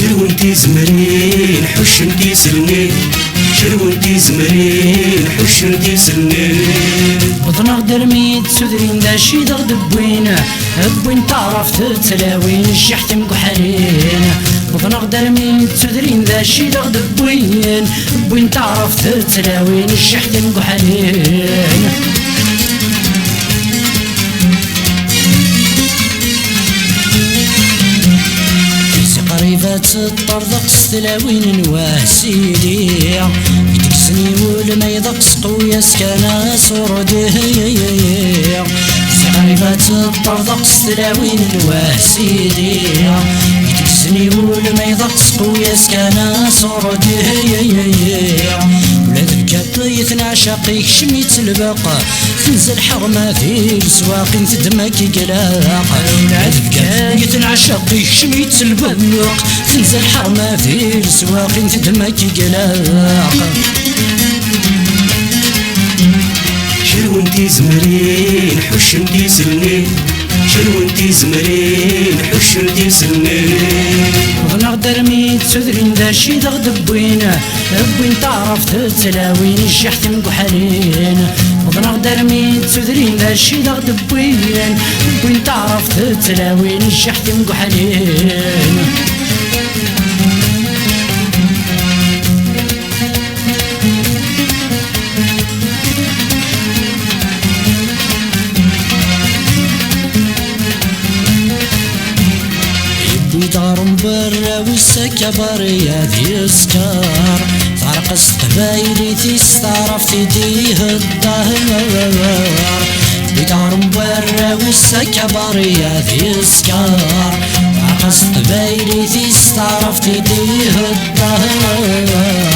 شرونتي زمرين حوشنتي سلني شرونتي زمرين حوشنتي سلني بطنا درميت سدرين داشي دغ دبوين بوين تعرف تتلاوين الشحت مكحلين بطنا درميت سدرين داشي دغ دبوين بوين تعرف تتلاوين الشحت مكحلين قريبات الطردق ستلاوين نواسيلي يدكسني ولما يدقس قوية سكانا صردي قريبات الطردق ستلاوين نواسيلي يدكسني ولما يدقس قوية سكانا صردي ولاد الكاب يتنعشق يكشميت الباقة تنزل حرمة في السواق تدمك قلاق ولاد الكاب يتنعشق يكشميت الباق تنزل حرمة في السواق تدمك قلاق شرونتي زمرين حوشنتي سلني شرونتي زمرين حوشنتي سلني غنغ درميت سدرين داشي دغ دبوين بوين تعرف تتلاوين الشحت مكحلين غنغ درميت سدرين داشي دغ دبوين بوين تعرف تتلاوين الشحت مكحلين دارم برا والسكة بريا ذي السكار تعرقص قبايلي تستعرف تديه الدهر دارم برا والسكة بريا ذي السكار تعرقص قبايلي تستعرف تديه الدهر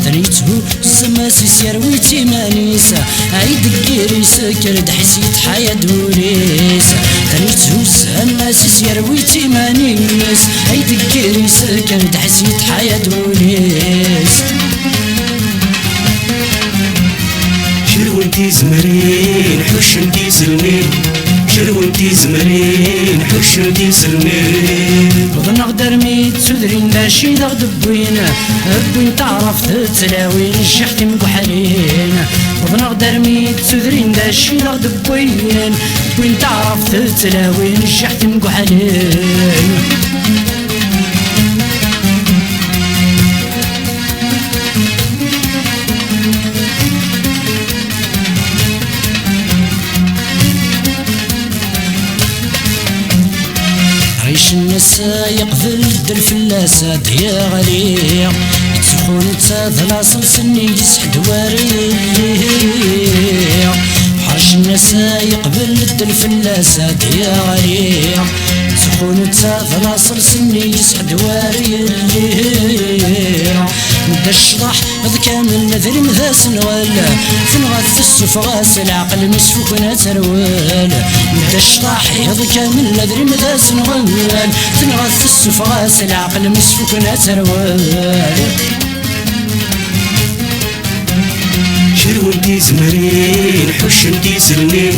تريتو سماسيس يرويتي مانيسا عيد الكيريس كرد حسيت حياة دوريس تريتو سماسيس يرويتي مانيس عيد الكيريس كرد حسيت حياة دوريس شرونتي زمرين حوشنتي سلني شرونتي زمرين حوشنتي سلني غنغ درميت سدرين داشي دغ دبوين بوين تعرف تتلاوين الشحت مكحلين غنغ درميت سدرين داشي دغ دبوين بوين تعرف تتلاوين الشحت مكحلين عيش النسا يقفل الدر فلاسة يا غالي تسخون تاذلاصل سني يسحد واري حرش النسا يقبل الدر فلاسة يا غالي تسخون تاذلاصل سني يسحد واري مدى الشضح هذ كامل نذر مذاس نغالا تنغاث السفغاس العقل مسفوكنا تروال مدى الشضح هذ كامل نذر مذاس نغالا تنغاث السفغاس العقل مسفوكنا تروال شرونتي زمرين حوشنتي سلني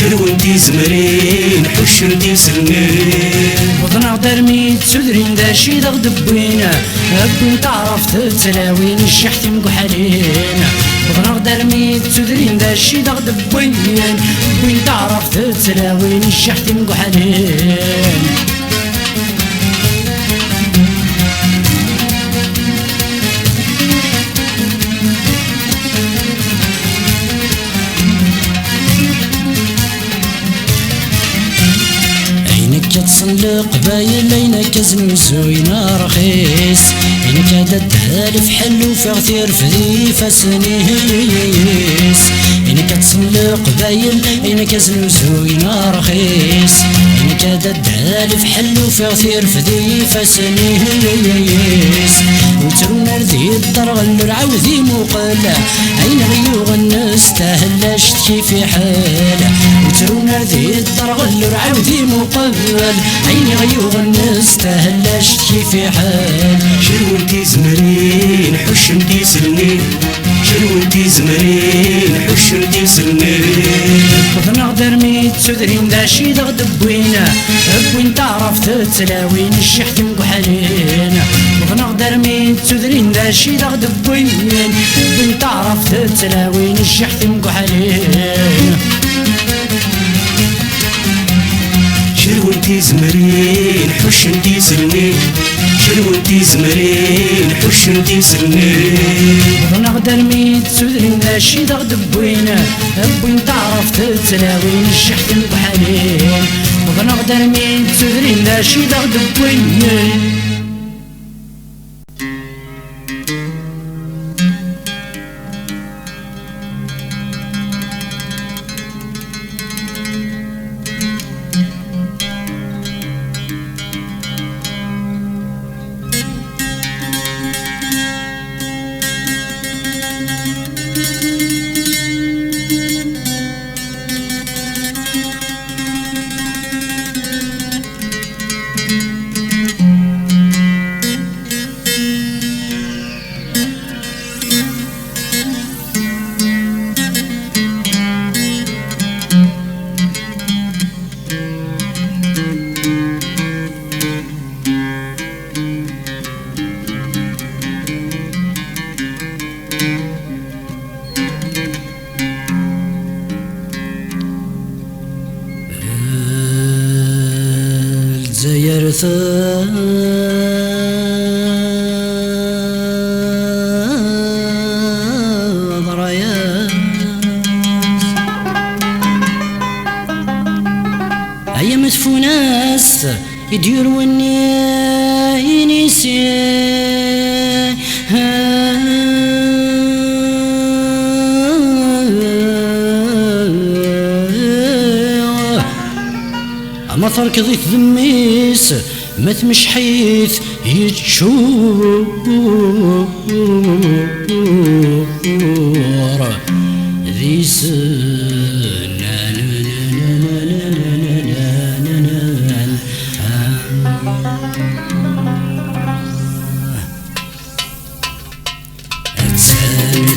شرونتي زمرين حوشنتي سلني وضنا درميت سدرين داشي دغ دبوين بوين تعرف تتلاوين الشحت مكحلين وضنا درميت سدرين داشي دغ دبوين بوين تعرف تتلاوين الشحت مكحلين كتصلق باين لينك زنوزوينا رخيص إنك ددهالف حلو في غثير في فاسنيس إنك تصلق باين إنك زنوزوينا رخيص إنك ددهالف حلو في غثير في فاسنيس وترونا ذي الضرغل العوذي مقلة عين غيوغ الناس تهلاش تكي في حالة وترونا ذي الضرغل العوذي مقلة عيني غيوغ الناس تهلاش تكي في حال شرونتي زمرين حوشنتي سلني شروتي زمرين حوش انتي سنين نقدر ميت سدرين ذا شي ضغد بوين تعرف تتلاوين الشحت مكحلين نقدر ميت سدرين ذا شي ضغد بوين تعرف تتلاوين الشحت مكحلين شروتي زمرين حوش انتي سنين شروتي زمرين حوش انتي سنين نقدر ميت سدرين ذا شي ضغد بوين تعرف تتلاوين الشحت مكحلين نقدر ميت سدرين ذا شي ضغد بوين الجزائر ضريات هيا مدفوناس يدير وني ينسي مطر كضيت ذميس ما تمش حيث يتشور ذي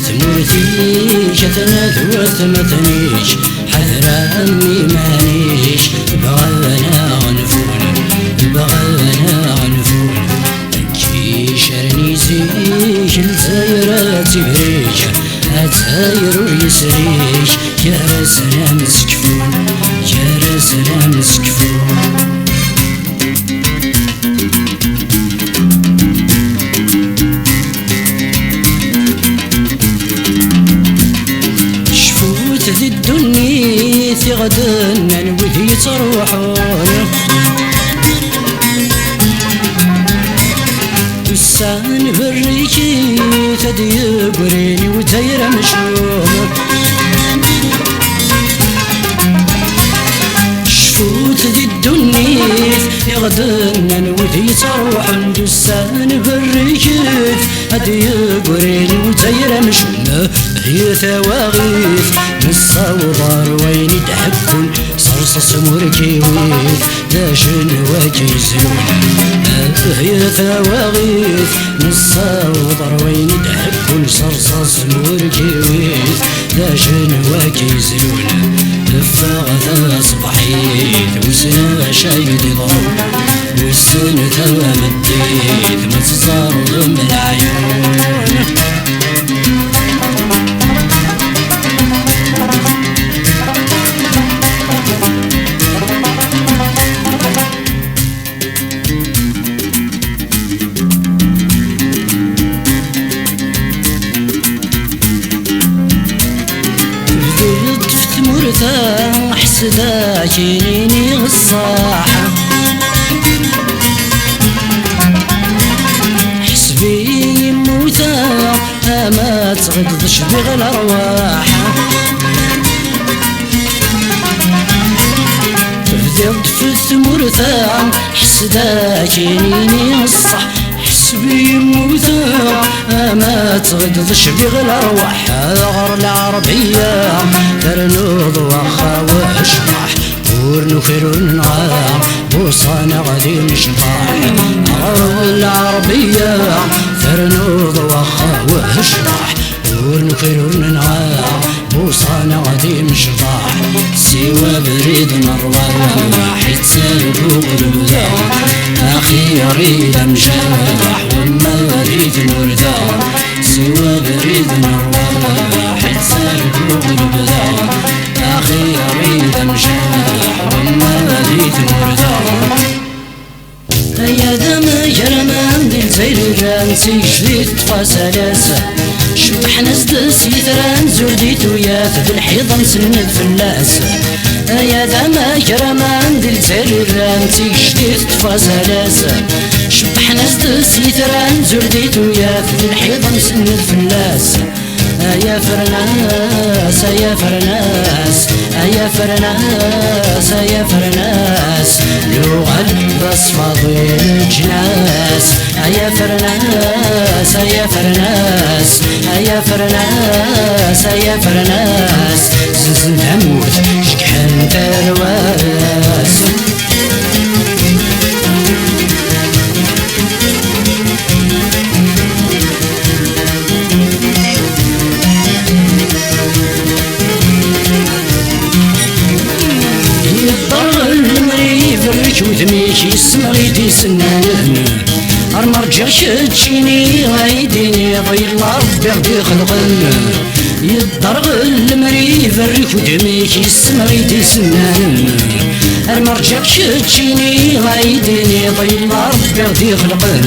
تموتيش تناثوث مثنيش حذر أمي مانيش بغانا غنفون أجي شرنيسيش الزايرة تبريش أتاير يسريش يا راسنا مسكفون ذي الدنيا في غدا وذي تروحون السان بريكي ثدي بريني وتاير مشوم شفوت ذي الدنيا في غدا وذي تروحون السان بريكي ثدي بريني وتاير مشوم هي ثواغيث الصوضار وين تحبون صرصص مركيويث داشن وكيزلون هي ثواغيث الصوضار وين تحبون صرصص مركيويث داشن وكيزلون فغدا صبحيت وسنا شايد ضرب والسن ثوى مديت ما تظلم العيون حسدا جيني الصاحة حسبي موتا ما تغدش بغى الأرواح فردت في الثمرثان حسدا جيني الصح حسبي موتا ما تغدش بغى الأرواح غر العربية ترنوض وخا واشبح ورنخر نعام وصانا غادي نشطح غر العربية ترنوض وخا واشبح ورنكر ورننعا بوصانا غادي مشطاح سوا بريد نروح يتسالبو غربدا اخي ريد مجاح وما ريد نوردا سوا بريد نروح يتسالبو غربدا اخي ريد مجاح وما ريد نوردا يا دم جرمان ديال زيران سيجديد تفاسلاسة شبحنا زدس يثران زرديت وياث ذي الحيضة مسند فلاس يا دم جرمان ديال زيران سيجديد تفاسلاسة شبحنا زدس يثران زرديت وياث ذي الحيضة مسند فلاس يا فرناس يا فرناس يا فرناس يا فرناس لغة بس فاضل جناس يا فرناس يا فرناس يا فرناس يا فرناس زنزن هموت شكحن ترواس وذميك يسمغي دي سنان ارمرجع شتشيني غايديني ضيل ربي غدي خلقن يضرغ المري فريك ودميك يسمغي دي سنان ارمرجع شتشيني غايديني ضيل ربي غدي خلقن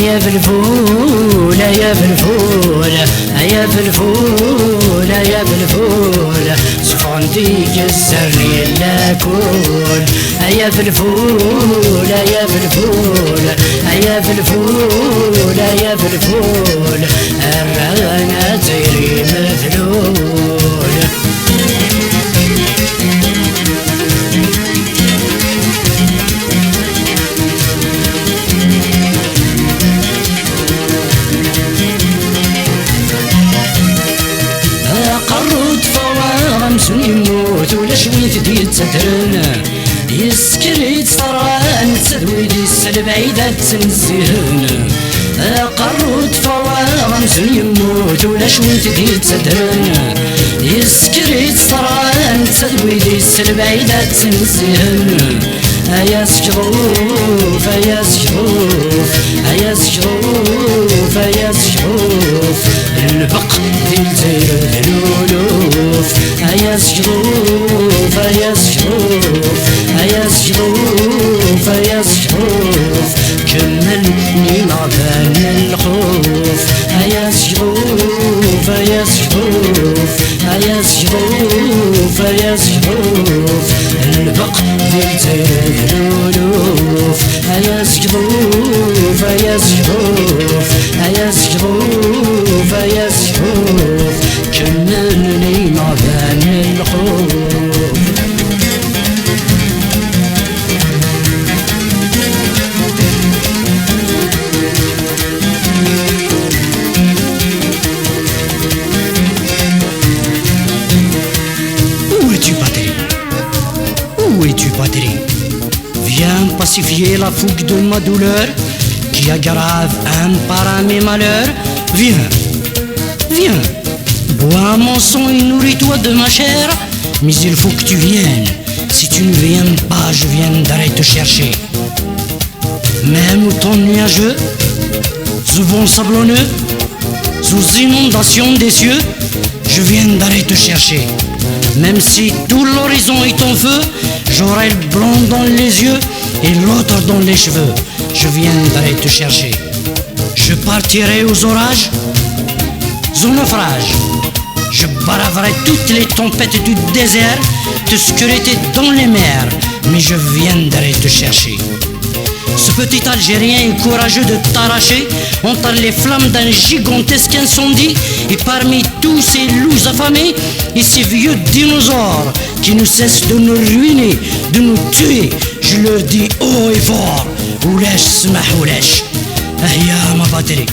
يا بالفول يا بالفول يا بالفول يا بالفول سفوندي جزرني لاكل يا بالفول يا بالفول يا بالفول يا بالفول الرغنة تيري مفلول قرود فوا غمسون يموت ولا شويت ديال تدرن يسكريت صران تدويد السلب عيدة تنزهن قرود فوا غمسون يموت ولا شويت ديال تدرن يسكريت صران تدويد السلب عيدة تنزهن يا سجروف يا سجروف يا سجروف يا سجروف البق ديال زير الولوف يا سجروف يا سجروف يا سجروف يا سجروف كملني معبان الخوف يا سجروف يا سجروف يا سجروف يا سجروف البق ديال زير الولوف يا سجروف يا سجروف يا سجروف يا سجروف كملني معبان الخوف Où es-tu, Patrick? Viens pacifier la fougue de ma douleur qui aggrave un par mes malheurs. Viens, viens, bois mon sang et nourris-toi de ma chair. Mais il faut que tu viennes. Si tu ne viens pas, je viendrai te chercher. Même au temps nuageux, sous vent sablonneux, sous inondation des cieux, je viendrai te chercher. Même si tout l'horizon est en feu, j'aurai le blanc dans les yeux et l'autre dans les cheveux. Je viendrai te chercher. Je partirai aux orages, aux naufrages. Je braverai toutes les tempêtes du désert, te squeletter dans les mers, mais je viendrai te chercher. Ce petit Algérien est courageux de t'arracher entre les flammes d'un gigantesque incendie. Et parmi tous ces loups affamés et ces vieux dinosaures qui ne cessent de nous ruiner, de nous tuer, je leur dis haut et fort: ولاش سمح ولاش هيا ما بدري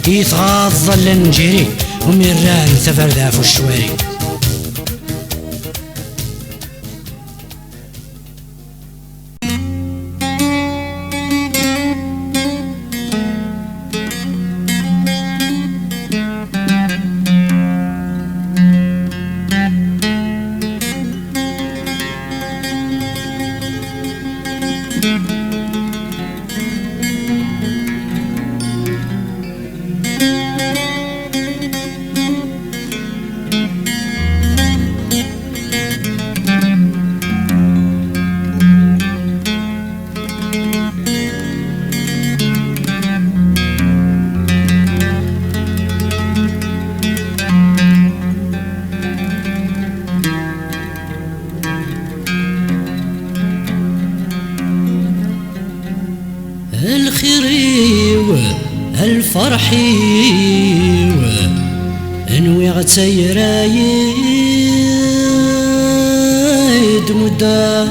يتغاضى نجري وميران تفردها في الشواري. فرحي انوي غتسيرايد مدار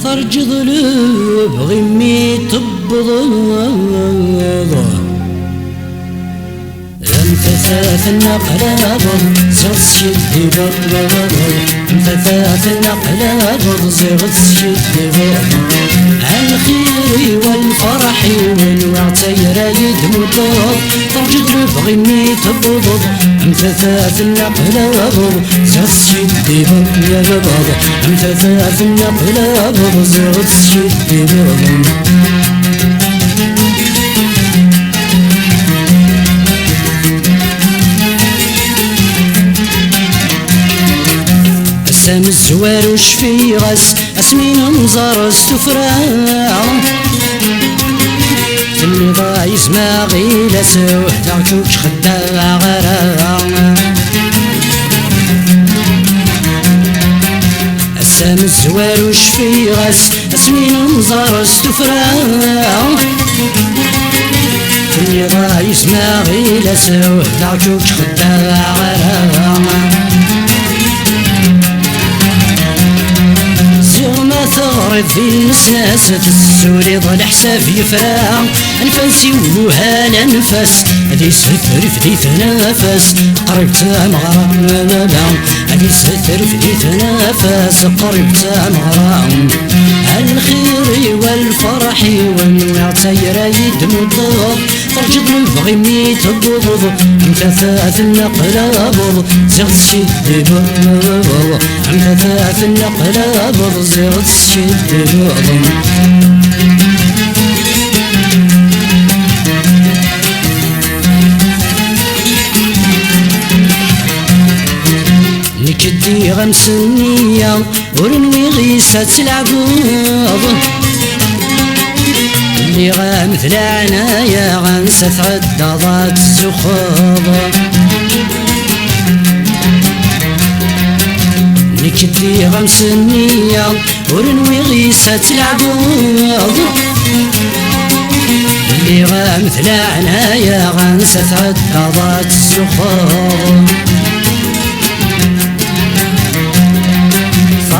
فرج ظلوب غمي تبض امتثاث النقلاب زغت شدي بض امتثاث النقلاب زغت شدي بض عن خيري والفرح والوعتي رايد مدار فرج ظلوب غمي تبض امتثاث النقلاب زغت شدي بض امتثاث النقلاب زغت شدي بض سام الزوار وشفي غس اسمين نزار استفراع اللي ضايز ما غيلا سوح داكوك خداع غراع سام الزوار وشفي غس اسمين نزار استفراع اللي ضايز ما غيلا سوح داكوك خداع غراع ثغرت في النسناس تسولي ضل حساب يفرع انفاسي وها الانفاس هذي ستر في دي تنافس قريب تمغرام هذي ستر في دي تنافس قريب تمغرام الخير والفرح والنوع تيرايد مضغط فرج ظلوب غمي تبض امتثاث النقلاب زغت شدي بض امتثاث النقلاب زغت شدي بض نكدي غمس النية ورنوي غيسة العبوض اللي غامث العنايا غنسة تعدى ضات الزخوض نكدي غمس النية ورنوي غيسة العبوض اللي غامث العنايا غنسة تعدى ضات الزخوض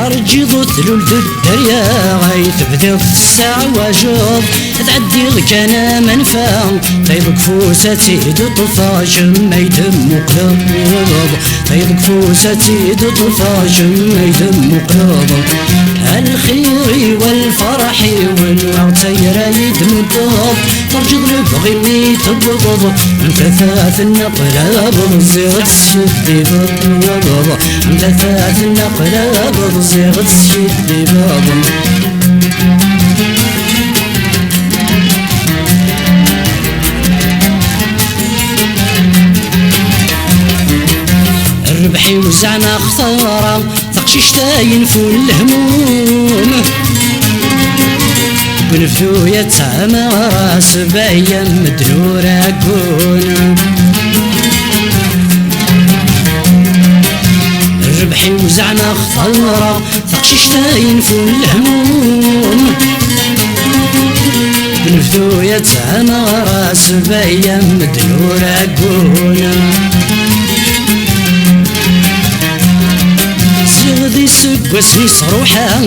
فرجي ضوت لولد الدريا غايت بديت الساعة واجوب تعدي غك انا منفى طيبك فوساتي دو طفا جمع يدم قلوب طيبك فوساتي دو طفا جمع يدم قلوب الخير والفرح والوعتي رايد مدوب فرج ظلوب غمي تبض امتثاث النقلاب زغت شدي بض امتثاث النقلاب زغت شدي بض الربحي وزعنا خطارة ثقشيش تاين فول الهموم بنفدو يتعمى راس بايام مدنورة كون الربحي وزعنا خطارة ثقشيش تاين فول الهموم بنفدو يتعمى راس بايام مدنورة كون زغدي سقوسني صروحة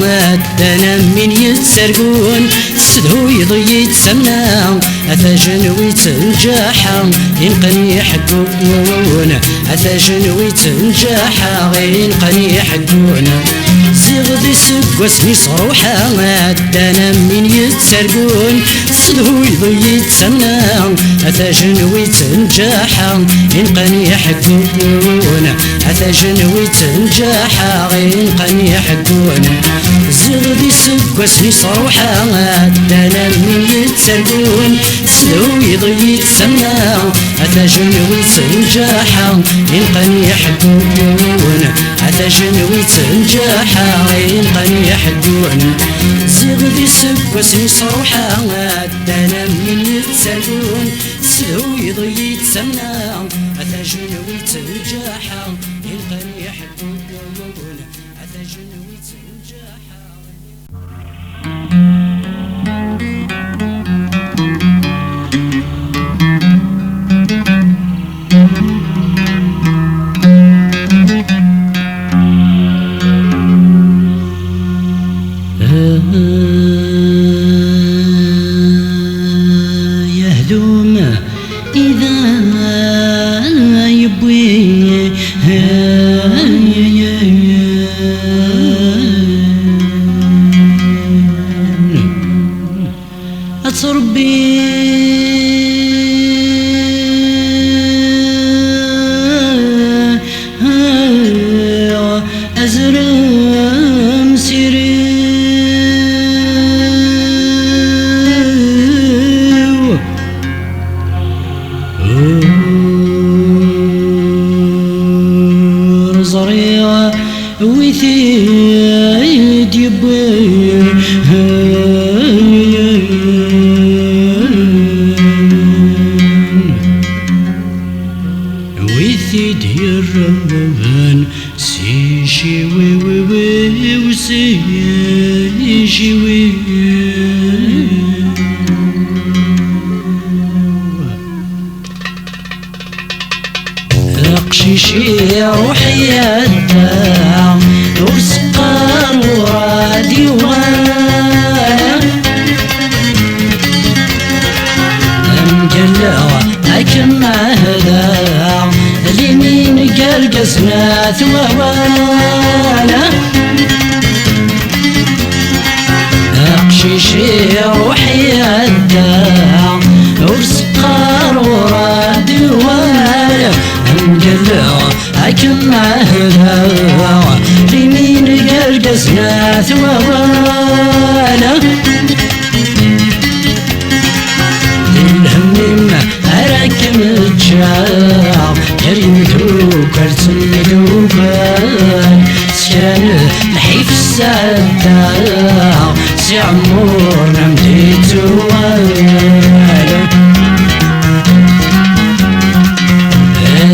دانا من يتسرقون سدهو يضيد سمنا أثا جنوي تنجاحا ينقني يحقون أثا جنوي تنجاحا ينقني يحقون زغدي سقوسني صروحة دانا من يتسرقون سدهو يضيد سمنا أثا جنوي تنجاحا ينقني يحقون أثا جنوي تنجاحا ينقني يحقون زغدي سقوسني صروحة دانا من يتسرقون سدهو يضيد سمنا أثا جنوي تنجاحا ينقني يحقون أثا جنوي تنجاحا ينقني يحقون زغدي سقوسني صروحة دانا من يتسرقون سدهو يضيد سمنا أثا جنوي تنجاحا ينقني يحقون أثا جنوي تنجاحا إذا يبوي أتربي أزرم سيري زريعة وثيد يبوي وثيد يربن سيشي وي وسيشي وي قشيشي روحي الداع وسقار ورادي وانا مجلع لكن ما هدا اليمين قرقسنا ثوانا قشيشي روحي الداع وسقار ورادي وانا مجلع لكن ما هدا اليمين قرقسنا ثوانا الهم أراكم الجاع يريدوك ارسلوك سكران الحيف السادة سي عمورنا مديتو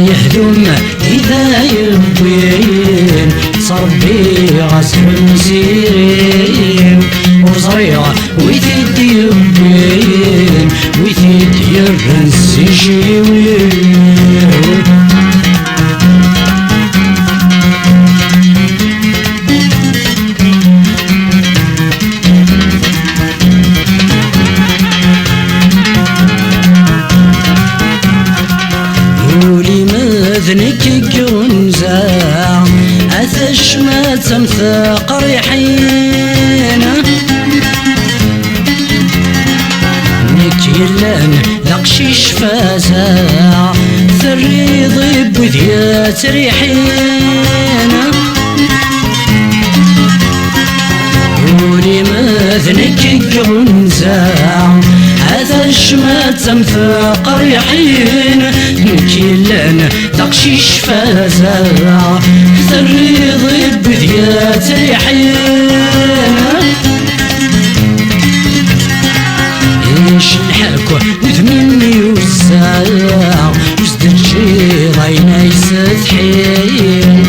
يهدم إذا يبوين صربي غسل مسيرين وزريعة ويثيد يبوين ويثيد يرنس يجيوين ذنك جنزا أثش ما تمثق ريحينا نكيلان لقشيش فازا ثري ضب وذيات ريحينا قولي ما ذنك جنزا أثش ما تمثق ريحينا نكيلان تقشيش فازا ثري ضب ذيات ريحينا ايش الحكوة وثمني وزاع وزدت شي ضينا يستحيل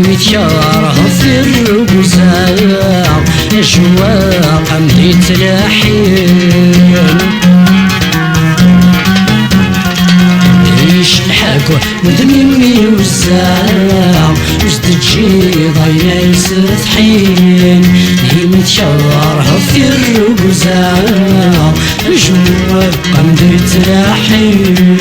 ويتشار في الرقزاع أجواق مديت لحين الحكوة وذميمي وزاع وزدت شي ضينا يستحيل متشرها في الرقزاع جوا قمدت لحين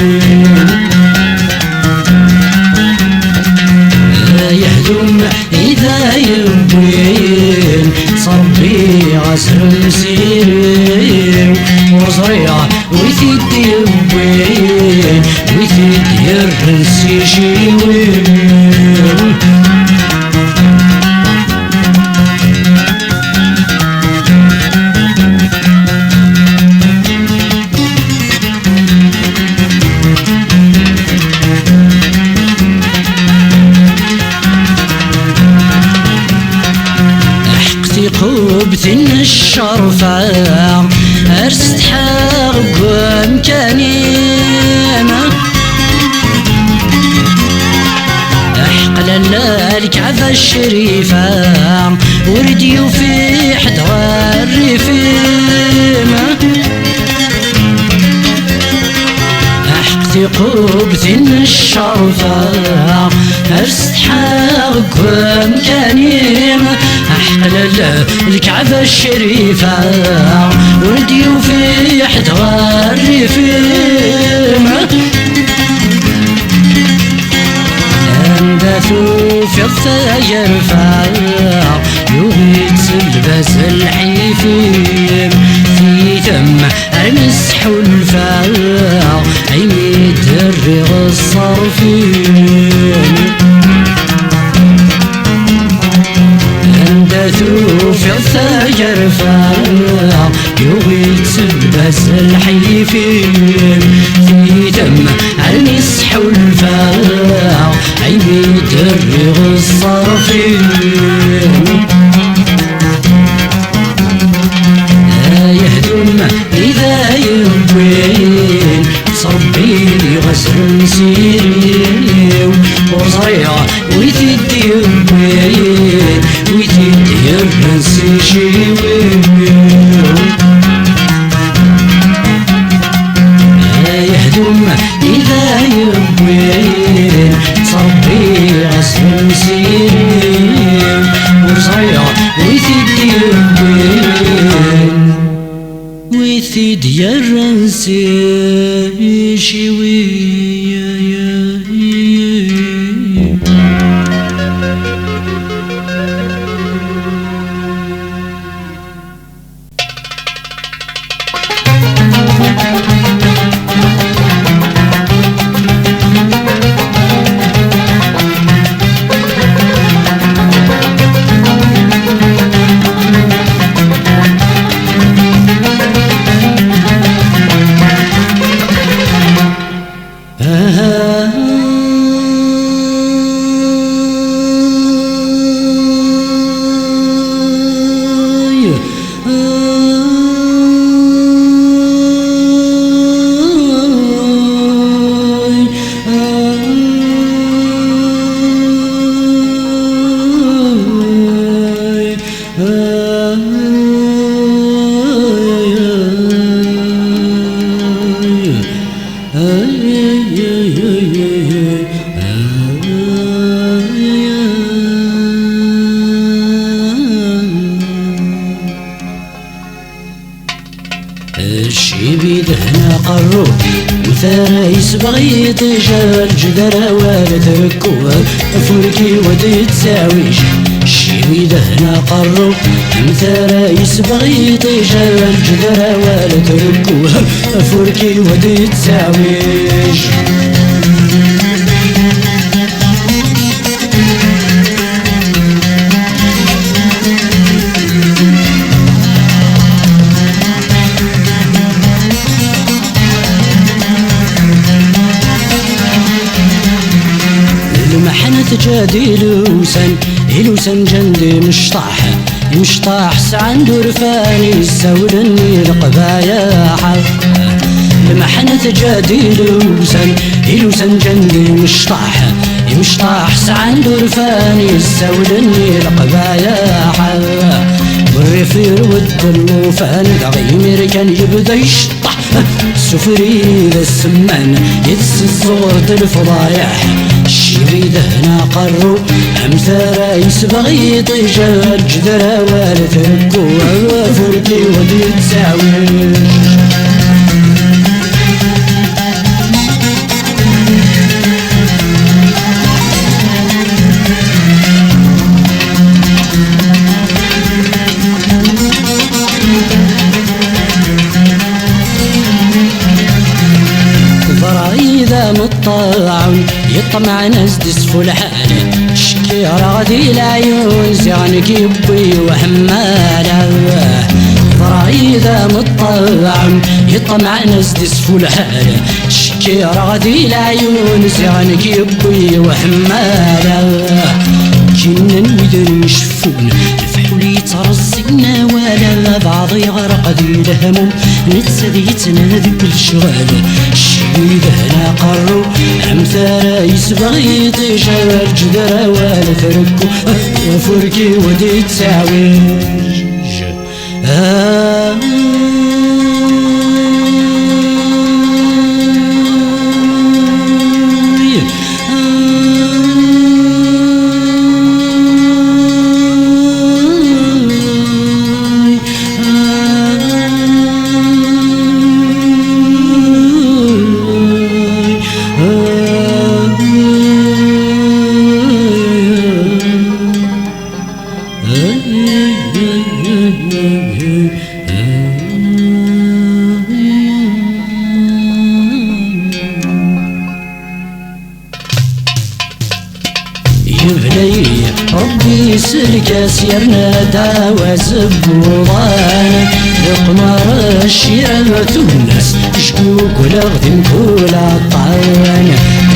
يهدم إذا يبوين صبي غسل مسيرين وزريعة ويثيد يبوين ويثيد يرنس يجيوين قوبتن الشرفة أرست حق ومكانينا أحقل الكعبة الشريفة ورديو في حدوى الريفيمة أحقتي قوبتن الشرفة أرست حق ومكانينا أحقل الكعبة الشريفة ولدي في حدوى الريفيمة يرفع يوهيت الباس الحيفين في تم المسح والفاع عيميد الريغ الصرفين اندثو في الثاجر فاع يوهيت الباس الحيفين في تم المسح والفاع عيميد الريغ الصرفين يهدم إذا يبوين صربيلي غسر مسيري وصريع ويتد يبوين ويتد يرنسي شيوين يهدم إذا يبوين صربيلي غسر مسيري وصريع ويتد يبوين ويثيد يرنسي شوي الشيبي دهنا قرو وثرايس بغي طيشة الجدرة ولا تركوها أفركي ودي تساويش الشيبي دهنا قرو وثرايس بغي طيشة الجدرة ولا تركوها أفركي ودي تساويش تجادي لوسن جندي مشطاح سعندو رفاني سولني القبايا المحنة تجادي لوسن جندي مشطاح سعندو رفاني سولني القبايا والرفير والطلوفان غيمير كان يبدا يشطح سفري ذا السمان يدس الصوت الفضايح الشيبي دهنا قرو أمثال رايس بغي طيشة الجدرة ولا تركوها فركي ودي تساويش إذا مطلعون يطمع ناس دسفو الحالة شكي راغدي العيون زعنك يبي وحمالة إذا مطلعون يطمع ناس دسفو الحالة شكي راغدي العيون زعنك يبي وحمالة كنا نويدن يشفون الفحول يترزقنا ولا بعض يغرق ذي الهموم نتسديتنا ذي كل شغال الشيبي دهنا قرو أمثال يسبغي طيشة الجدرة ولا تركو فركي ودي تساويش يبلي ربي يسلك سيرنا دعوة زبوضان القمر الشيرة الناس شكوك ولغدم كل عطان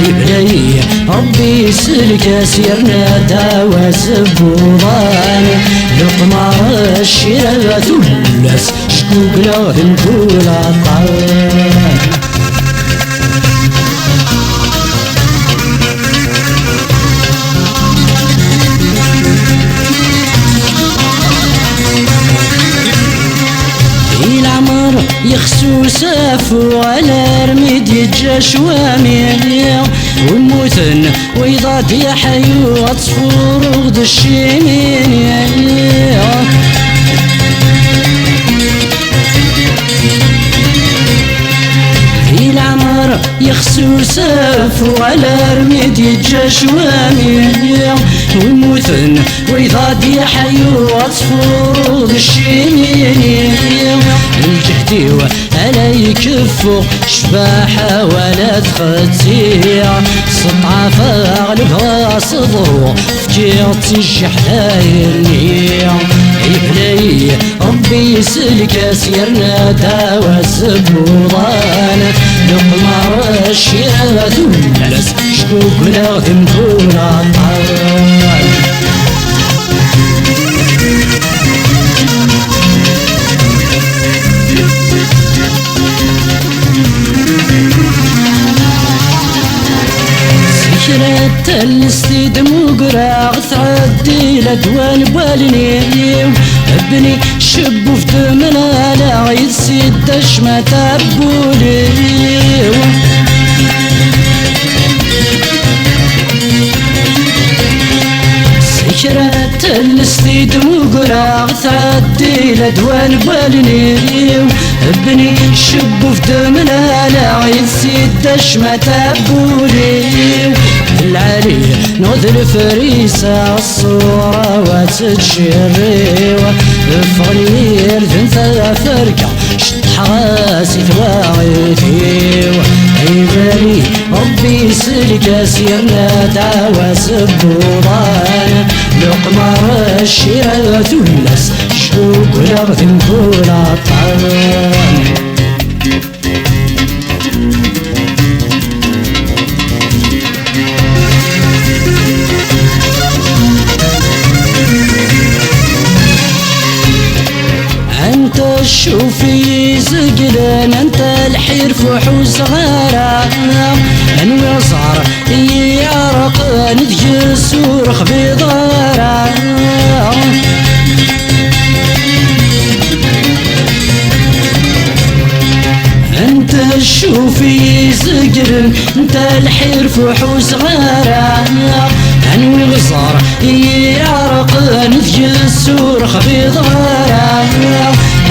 يبلي ربي يسلك سيرنا دعوة زبوضان القمر الشيرة الناس شكوك ولغدم كل عطان يخسو سافو على رميد يجا شوامي وموتن ويضاد يا حيو عصفور وغد الشيمين العمر يخسو سافو على رميد يجا شوامي وموتن ويضاد يا حيو عصفور وغد الشيمين الجهدي وعلى يكفو شباحة ولا تختيع سطعة فاغلبها صدرو فجيرتي الجحدايرني يبلي ربي يسلك سيرنا داوى الزبوضان القمر الشيرة الناس شكوك ناخدم كل عطان سكرت الاستيد مقرع تعدي لدوان بالنيم ابني شب في دمنا لا يسيد ما تبولي سكرت الاستيد مقرع تعدي لدوان بالنيم ابني شب في دمنا لا يسيد ما تبولي العلي نوذ الفريسة الصورة وتتشريوة فغنير ثنثة فرقة شد حراسي ثواغيثيوة عيبالي ربي يسلك سيرنا دعوة سبوضان القمر الشيرة الناس شكوك ولغذم كل عطان شوفي زقلان انت الحير فحوس غارة انوي صار يعرق ندجر سورخ بضارة انت شوفي زقلان انت الحير فحوس غارة انوي صار يعرق ندجر سورخ بضارة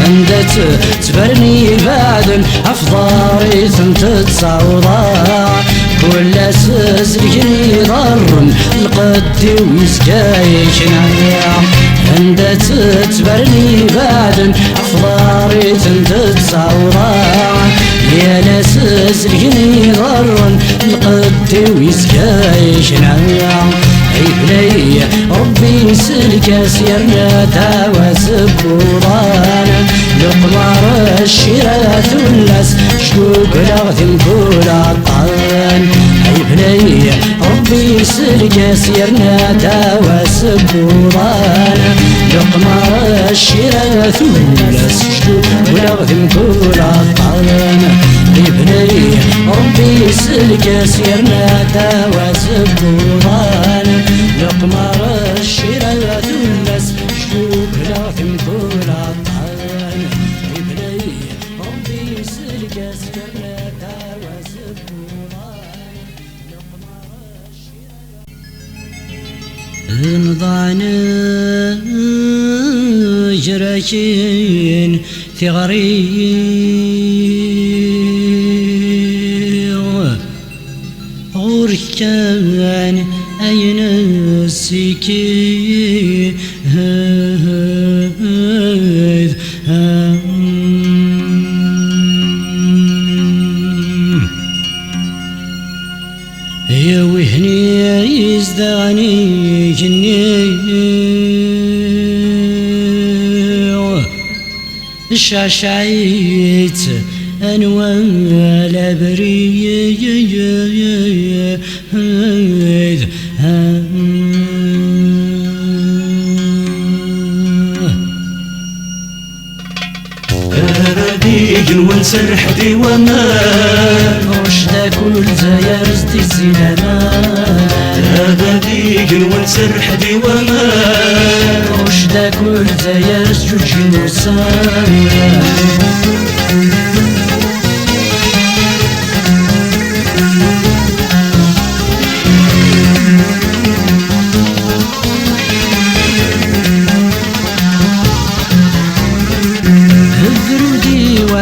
عندت تبرني بعد افضاري ثمت تصوضا كل اساس لكني ضرم القدي ويسكايك نعم عندت تبرني بعد افضاري ثمت تصوضا يا ناساس لكني ضرم القدي ويسكايك نعم عيبلي ربي يسلك سيرنا دعوة سبوضان القمر الشيرة الناس شكوك لغذم كل عطان عيبلي ربي يسلك سيرنا دعوة سبوضان القمر الشيرة الناس شكوك لغذم كل عطان عيبلي ربي يسلك سيرنا دعوة سبوضان القمر الشيرة الناس شكوك لغذم كل عطان عيبلي ربي يسلك سيرنا دعوة سبوضان القمر الشيرة نضعنا جراكين ثغرين غركان أين السكين يا وهني يزدغني جني الشعشعيت أنوال بريد أبديج ونسرح ديوامان وش ذا كل زيارز دي الزلمان أبديج ونسرح ديوامان وش ذا كل زيارز جوج نوسان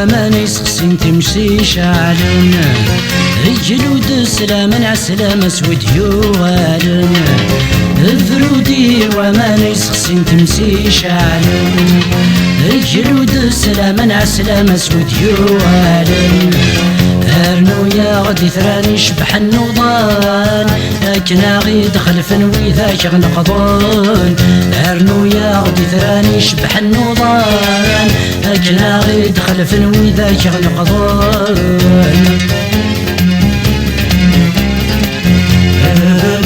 وما نسقسم تمشي شعلنا الجلود سلاما عسلامة سود يوالنا الفرودي وما نسقسم تمشي شعلنا الجلود سلاما عسلامة سود يوالنا أرنو يا غدي ثراني شبح النوضان لكن غيد خلفن وذاك غنقضان أرنو يا غدي ثراني شبح النوضان لكن غيد خلفن وذاك غنقضان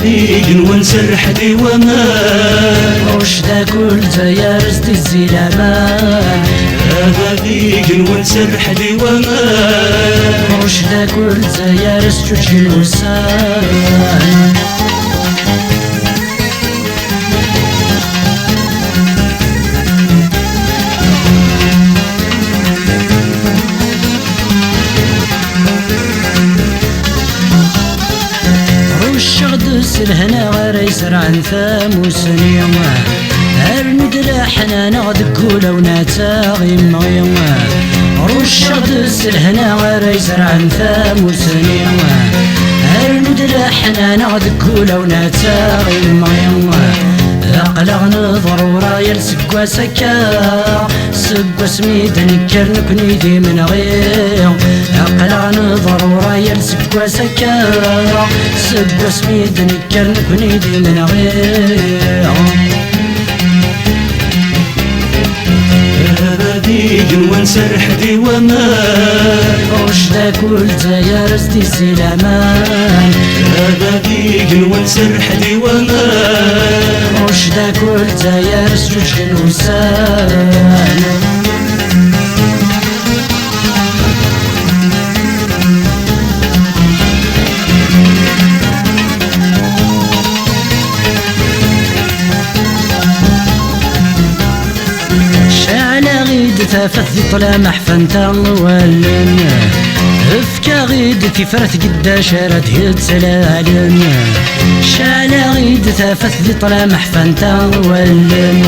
أبديج ونسرح ديوامان وش ذا كل زيارز دي الزلمان أبديج ونسرح ديوامان وش ذا كل زيارز جوج الوسان الهنا غير يسرع عن ثاموس اليوم أرمد لحنا نغد قولة ونتاغي مغيوم رش غدس الهنا غير يسرع عن ثاموس اليوم أرمد لحنا نغد قولة ونتاغي مغيوم أقلغ نظر ورايا لسقوا سكا سقوا سميد نكر نكني ذي من غير أقلغ نظر ورايا لسقوا سكا سقوا سميد نكر نكني ذي من غير أبديج ونسرح ديوامان وش ذا كل زيارز دي الزلمان أبديج ونسرح ديوامان وش ذا كل زيارز جوج الوسان ثافت طلا محفنتا ولن افكا غيد تفرت قدا شارد يتسلالن شعلا غيد ثافت طلا محفنتا ولن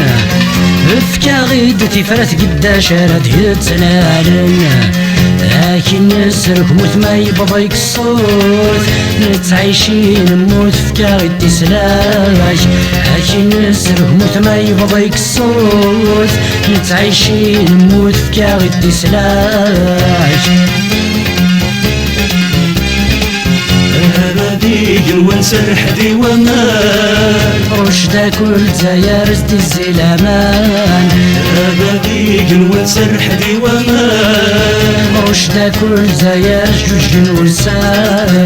افكا غيد تفرت قدا شارد يتسلالن لكن نسرك موت ما يبضيك الصوت نتعيشين نموت فكا غيد تسلاش لكن نسرك موت ما يبضيك الصوت نتعيشين نموت فكا غيد تسلاش أبديج ونسرح ديوامان وش ذا كل زيارز دي الزلمان أبديج ونسرح ديوامان وش ذا كل زيارز جوج الوسان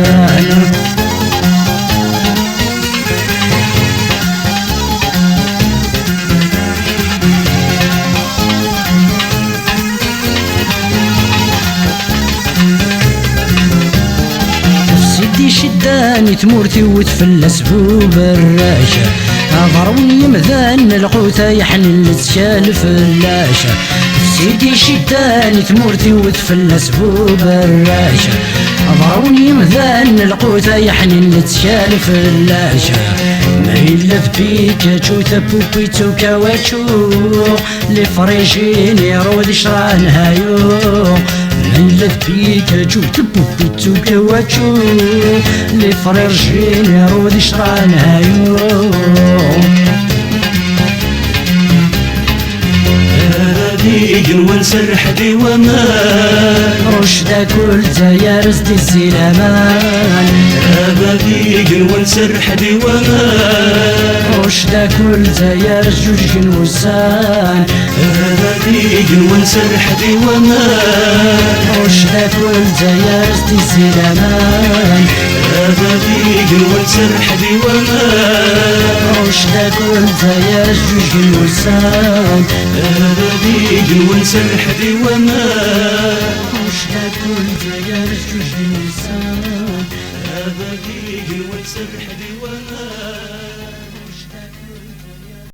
شداني تمورتي وتفلس بوبراشة ضروني مذان القوثة يحن لتشال فلاشة سيدي شداني تمورتي وتفلس بوبراشة ضروني مذان القوثة يحن لتشال فلاشة ما يلف بيكاتشو تبوبيتو كواتشو لفريشين يرود شران هايو نلف بيكاتشو تبوبيتو كواتشو لفريشين يرود شران هايو ذيق ونسرح دي ومان رشدا كل تيارس دي السلامان ذيق ونسرح دي ومان رشدا كل تيارس جوج وسان ذيق ونسرح دي ومان رشدا كل تيارس دي السلامان ذيق ونسرح دي ومان رشدا كل تيارس جوج وسان ذيق ونسرح دي ومان رشدا كل تيارس جوج